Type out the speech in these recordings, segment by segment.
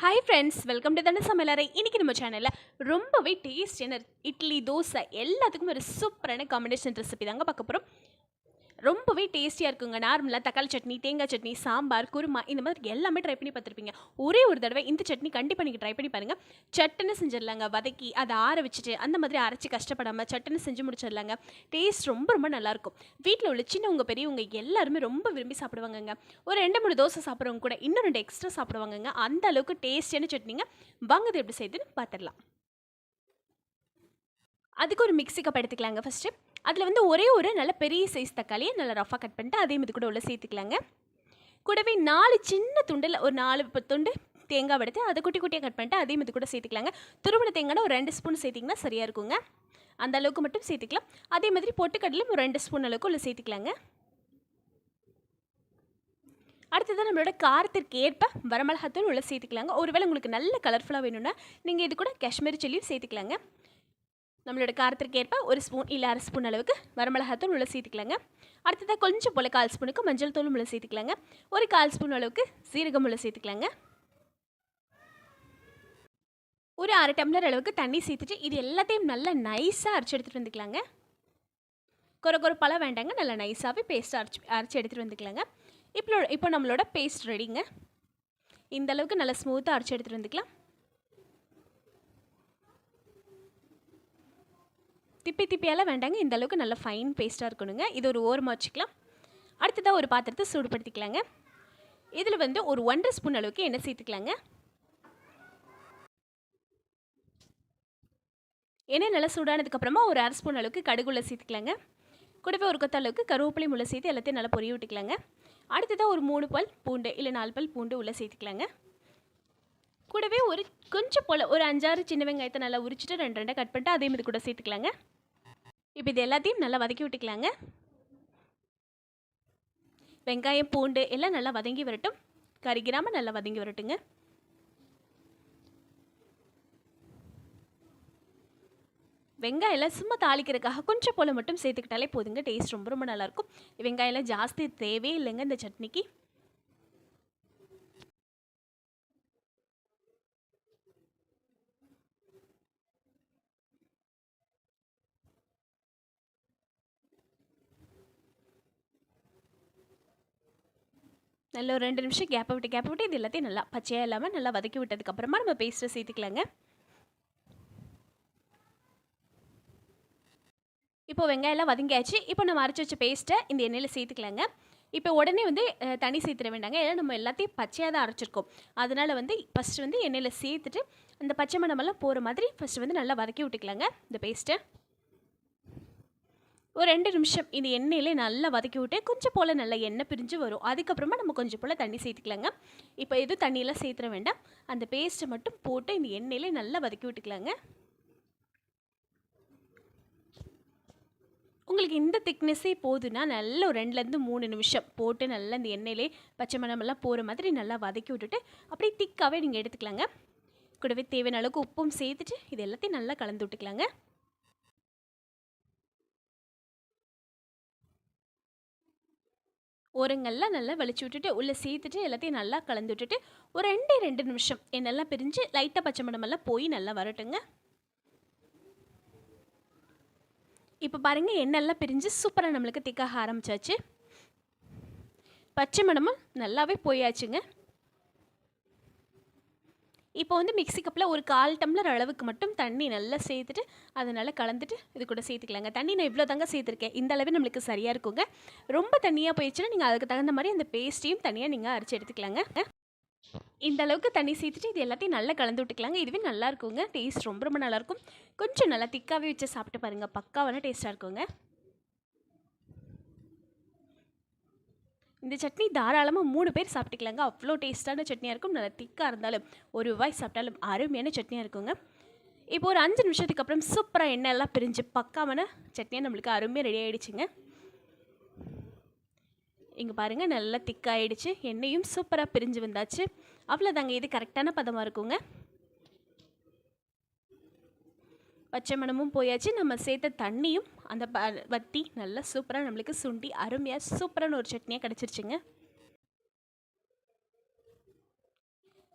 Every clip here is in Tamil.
ஹாய் ஃப்ரெண்ட்ஸ், வெல்கம் டு தன சமையலறை. இன்றைக்கி நம்ம சேனலில் ரொம்பவே டேஸ்டியான இட்லி தோசை எல்லாத்துக்கும் ஒரு சூப்பரான காம்பினேஷன் ரெசிபி தாங்க பார்க்க போகிறோம். ரொம்பவே டேஸ்டியாக இருக்குங்க. நார்மலாக தக்காளி சட்னி, தேங்காய் சட்னி, சாம்பார், குருமா இந்த மாதிரி எல்லாமே ட்ரை பண்ணி பார்த்துருப்பீங்க. ஒரே ஒரு தடவை இந்த சட்னி கண்டிப்பாக நீங்கள் ட்ரை பண்ணி பாருங்கள். சட்டுன்னு செஞ்சிடலாங்க. வதக்கி அதை ஆற வச்சுட்டு அந்த மாதிரி அரைச்சி கஷ்டப்படாமல் சட்டுன்னு செஞ்சு முடிச்சிடலாங்க. டேஸ்ட் ரொம்ப ரொம்ப நல்லாயிருக்கும். வீட்டில் உள்ள சின்னவங்க பெரியவங்க எல்லாருமே ரொம்ப விரும்பி சாப்பிடுவாங்கங்க. ஒரு 2-3 தோசை சாப்பிட்றவங்க கூட இன்னும் 2 எக்ஸ்ட்ரா சாப்பிடுவாங்கங்க. அந்த அளவுக்கு டேஸ்டியான சட்னிங்க. வாங்க இது எப்படி செய்யுதுன்னு பார்த்துடலாம். அதுக்கு ஒரு மிக்ஸி கப் எடுத்துக்கலாங்க. ஃபஸ்ட்டு அதில் வந்து ஒரே ஒரு நல்ல பெரிய சைஸ் தக்காளியை நல்லா ரஃபாக கட் பண்ணிட்டு அதையும் இது கூட உள்ள சேர்த்துக்கலாங்க. கூடவே 4 சின்ன துண்டில் ஒரு 4 துண்டு தேங்காய் எடுத்து அதை குட்டி குட்டியாக கட் பண்ணிட்டு அதையும் இது கூட சேர்த்துக்கலாங்க. துருவன தேங்காய் ஒரு 2 ஸ்பூன் சேர்த்திங்கன்னா சரியாக இருக்குங்க. அந்த அளவுக்கு மட்டும் சேர்த்துக்கலாம். அதே மாதிரி பொட்டுக்கடலையும் ஒரு 2 ஸ்பூன் அளவுக்கு உள்ள சேர்த்துக்கலாங்க. அடுத்தது நம்மளோட காரத்திற்கு ஏற்ப வரமிளகாத்தூள் உள்ள சேர்த்துக்கலாங்க. ஒருவேளை உங்களுக்கு நல்ல கலர்ஃபுல்லாக வேணும்னா நீங்கள் இது கூட காஷ்மீரி சில்லியும் சேர்த்துக்கலாங்க. நம்மளோட காரத்திற்கு ஏற்ப 1 ஸ்பூன் இல்லை 1/2 ஸ்பூன் அளவுக்கு வரமிளகாத்தூள் உள்ள சேர்த்துக்கலாங்க. அடுத்ததாக கொஞ்சம் போல் 1/4 ஸ்பூனுக்கு மஞ்சள் தூளும் உள்ள சேர்த்துக்கலாங்க. ஒரு 1/4 ஸ்பூன் அளவுக்கு சீரகம் உள்ள சேர்த்துக்கலாங்க. ஒரு 1/2 டம்ளர் அளவுக்கு தண்ணி சேர்த்துட்டு இது எல்லாத்தையும் நல்லா நைஸாக அரைச்சி எடுத்துகிட்டு வந்துக்கலாங்க. கொரப்பெல்லாம் வேண்டாங்க, நல்லா நைஸாகவே பேஸ்ட்டாக அரைச்சி எடுத்துகிட்டு வந்துக்கலாங்க. இப்போ நம்மளோட பேஸ்ட் ரெடிங்க. இந்த அளவுக்கு நல்லா ஸ்மூத்தாக அரைச்சி எடுத்துகிட்டு வந்துக்கலாம். திப்பியால் வேண்டாங்க, இந்த அளவுக்கு நல்லா ஃபைன் பேஸ்ட்டாக இருக்கணுங்க. இது ஒரு ஓரமாக வச்சுக்கலாம். அடுத்ததாக ஒரு பாத்திரத்தை சூடுபடுத்திக்கலாங்க. இதில் வந்து ஒரு 1.5 ஸ்பூன் அளவுக்கு எண்ணெய் சேர்த்துக்கலாங்க. எண்ணெய் நல்லா சூடானதுக்கப்புறமா ஒரு 1/2 ஸ்பூன் அளவுக்கு கடுகுள்ள சேர்த்துக்கலாங்க. கூடவே ஒரு கொத்த அளவுக்கு கருவேப்பிலை உள்ள சேர்த்து எல்லாத்தையும் நல்லா பொரிய விட்டுக்கலாங்க. அடுத்ததாக ஒரு 3 பல் பூண்டு இல்லை 4 பல் பூண்டு உள்ளே சேர்த்துக்கலாங்க. கூடவே ஒரு கொஞ்சம் போல் ஒரு 5-6 சின்ன வெங்காயத்தை நல்லா உரிச்சிட்டு 2 கட் பண்ணிட்டு அதையும் இது கூட சேர்த்துக்கலாங்க. இப்போ இது எல்லாத்தையும் நல்லா வதக்கி விட்டுக்கலாங்க. வெங்காயம் பூண்டு எல்லாம் நல்லா வதங்கி வரட்டும். கறிகிராமல் நல்லா வதங்கி வரட்டுங்க. வெங்காயம் எல்லாம் சும்மா தாளிக்கிறதுக்காக கொஞ்சம் போல் மட்டும் சேர்த்துக்கிட்டாலே போதுங்க. டேஸ்ட் ரொம்ப ரொம்ப நல்லாயிருக்கும். வெங்காயம் எல்லாம் ஜாஸ்தி தேவையே இல்லைங்க இந்த சட்னிக்கு. நல்ல ஒரு 2 நிமிஷம் கேப்பை விட்டு இது எல்லாத்தையும் நல்லா பச்சையாக இல்லாமல் நல்லா வதக்கி விட்டதுக்கப்புறமா நம்ம பேஸ்ட்டை சேர்த்துக்கலாங்க. இப்போ வெங்காயம்லாம் வதங்கியாச்சு. இப்போ நம்ம அரைச்சி வச்ச பேஸ்ட்டை இந்த எண்ணெயில் சேர்த்துக்கலாங்க. இப்போ உடனே வந்து தண்ணி சேர்த்துட வேண்டாங்க. ஏன்னா நம்ம எல்லாத்தையும் பச்சையாக தான் அரைச்சிருக்கோம். அதனால் வந்து ஃபஸ்ட்டு வந்து எண்ணெயில் சேர்த்துட்டு அந்த பச்சை மணமெல்லாம் போகிற மாதிரி ஃபஸ்ட்டு வந்து நல்லா வதக்கி விட்டுக்கலாங்க இந்த பேஸ்ட்டை. ஒரு 2 நிமிஷம் இந்த எண்ணெயிலே நல்லா வதக்கி விட்டு கொஞ்சம் போல் நல்லா எண்ணெய் பிரிஞ்சு வரும். அதுக்கப்புறமா நம்ம கொஞ்சம் போல் தண்ணி சேர்த்துக்கலாங்க. இப்போ எதுவும் தண்ணியெல்லாம் சேர்த்துட வேண்டாம். அந்த பேஸ்ட்டை மட்டும் போட்டு இந்த எண்ணெயிலே நல்லா வதக்கி விட்டுக்கலாங்க. உங்களுக்கு இந்த திக்னஸே போதுன்னா நல்ல ஒரு 2-3 நிமிஷம் போட்டு நல்லா இந்த எண்ணெயிலே பச்சை மணமெல்லாம் போகிற மாதிரி நல்லா வதக்கி விட்டுட்டு அப்படியே திக்காகவே நீங்கள் எடுத்துக்கலாங்க. கூடவே தேவையான அளவுக்கு உப்பும் சேர்த்துட்டு இது எல்லாத்தையும் நல்லா கலந்து விட்டுக்கலாங்க. ஓரங்கள்லாம் நல்லா வலிச்சு விட்டுட்டு உள்ளே சேர்த்துட்டு எல்லாத்தையும் நல்லா கலந்து விட்டுட்டு ஒரு 2 நிமிஷம் எண்ணெல்லாம் பிரிஞ்சு லைட்டாக பச்சை மணமெல்லாம் போய் நல்லா வரட்டுங்க. இப்போ பாருங்கள், எண்ணெல்லாம் பிரிஞ்சு சூப்பராக நம்மளுக்கு திக்காக ஆரம்பிச்சாச்சு. பச்சை மணமும் நல்லாவே போயாச்சுங்க. இப்போ வந்து மிக்ஸி கப்பில் ஒரு 1/4 டம்ளர் அளவுக்கு மட்டும் தண்ணி நல்லா சேர்த்துட்டு அதனால் கலந்துட்டு இது கூட சேர்த்துக்கலாங்க. தண்ணி நான் இவ்வளோ தாங்க சேர்த்துருக்கேன். இந்த அளவு நம்மளுக்கு சரியாக இருக்குங்க. ரொம்ப தண்ணியாக போயிடுச்சுன்னா நீங்கள் அதுக்கு தகுந்த மாதிரி அந்த பேஸ்ட்டையும் தனியாக நீங்கள் அரைச்சி எடுத்துக்கலாங்க. இந்த அளவுக்கு தண்ணி சேர்த்துட்டு இது எல்லாத்தையும் நல்லா கலந்து விட்டுக்கலாங்க. இதுவே நல்லா இருக்குங்க. டேஸ்ட் ரொம்ப ரொம்ப நல்லாயிருக்கும். கொஞ்சம் நல்லா திக்காகவே வச்சு சாப்பிட்டு பாருங்கள், பக்காவான டேஸ்ட்டாக இருக்குங்க. இந்த சட்னி தாராளமாக 3 பேர் சாப்பிட்டுக்கலாங்க. அவ்வளோ டேஸ்ட்டான சட்னியாக இருக்கும். நல்லா திக்காக இருந்தாலும் ஒரு வாய் சாப்பிட்டாலும் அருமையான சட்னியாக இருக்குங்க. இப்போ ஒரு 5 நிமிஷத்துக்கு அப்புறம் சூப்பராக எண்ணெய் எல்லாம் பிரிஞ்சு பக்காவான சட்னியாக நம்மளுக்கு அருமையாக ரெடி ஆகிடுச்சுங்க. இங்கே பாருங்கள், நல்லா திக்காகிடுச்சு. எண்ணெயும் சூப்பராக பிரிஞ்சு வந்தாச்சு. அவ்வளோதாங்க, இது கரெக்டான பதமாக இருக்குங்க. பச்சை மணமும் போயாச்சு. நம்ம சேர்த்த தண்ணியும் அந்த வற்றி நல்லா சூப்பராக நம்மளுக்கு சுண்டி அருமையாக சூப்பரான ஒரு சட்னியாக கிடச்சிருச்சுங்க.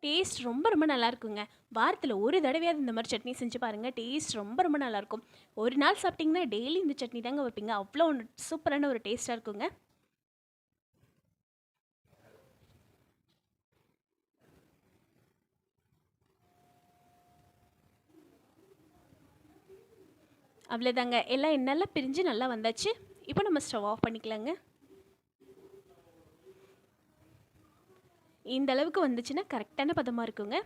டேஸ்ட் ரொம்ப ரொம்ப நல்லா இருக்குங்க. வாரத்தில் ஒரு தடவையாவது இந்த மாதிரி சட்னி செஞ்சு பாருங்கள். டேஸ்ட் ரொம்ப ரொம்ப நல்லாயிருக்கும். ஒரு நாள் சாப்பிட்டிங்கன்னா டெய்லி இந்த சட்னி தாங்க வைப்பீங்க. அவ்வளோ சூப்பரான ஒரு டேஸ்ட்டாக இருக்குங்க. அவ்வளோதாங்க, எல்லாம் நல்லா பிரிஞ்சு நல்லா வந்தாச்சு. இப்போ நம்ம ஸ்டவ் ஆஃப் பண்ணிக்கலாங்க. இந்த அளவுக்கு வந்துச்சுன்னா கரெக்டான பதமாக இருக்குங்க.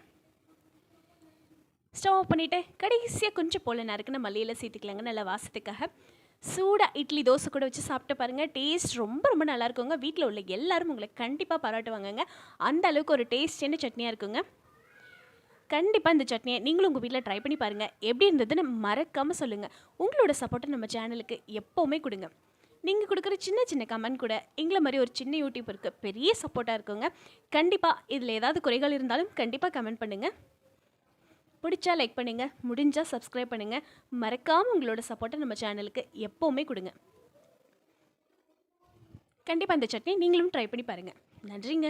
ஸ்டவ் ஆஃப் பண்ணிவிட்டு கடைசியாக கொஞ்சம் போல் நறுக்குன மல்லியில் சேர்த்துக்கலாங்க, நல்லா வாசத்துக்காக. சூடாக இட்லி தோசை கூட வச்சு சாப்பிட்டு பாருங்கள். டேஸ்ட் ரொம்ப ரொம்ப நல்லா இருக்குங்க. வீட்டில் உள்ள எல்லாரும் உங்களை கண்டிப்பாக பாராட்டுவாங்கங்க. அந்த அளவுக்கு ஒரு டேஸ்டான சட்னியாக இருக்குங்க. கண்டிப்பாக இந்த சட்னியை நீங்களும் உங்கள் வீட்டில் ட்ரை பண்ணி பாருங்கள். எப்படி இருந்ததுன்னு மறக்காமல் சொல்லுங்கள். உங்களோட சப்போர்ட்டை நம்ம சேனலுக்கு எப்போவுமே கொடுங்க. நீங்கள் கொடுக்குற சின்ன சின்ன கமெண்ட் கூட எங்களை மாதிரி ஒரு சின்ன யூடியூபருக்கு பெரிய சப்போர்ட்டாக இருக்குங்க. கண்டிப்பாக இதில் ஏதாவது குறைகள் இருந்தாலும் கண்டிப்பாக கமெண்ட் பண்ணுங்கள். பிடிச்சா லைக் பண்ணுங்கள், முடிஞ்சால் சப்ஸ்கிரைப் பண்ணுங்கள். மறக்காமல் உங்களோட சப்போர்ட்டை நம்ம சேனலுக்கு எப்போவுமே கொடுங்க. கண்டிப்பாக இந்த சட்னி நீங்களும் ட்ரை பண்ணி பாருங்கள். நன்றிங்க.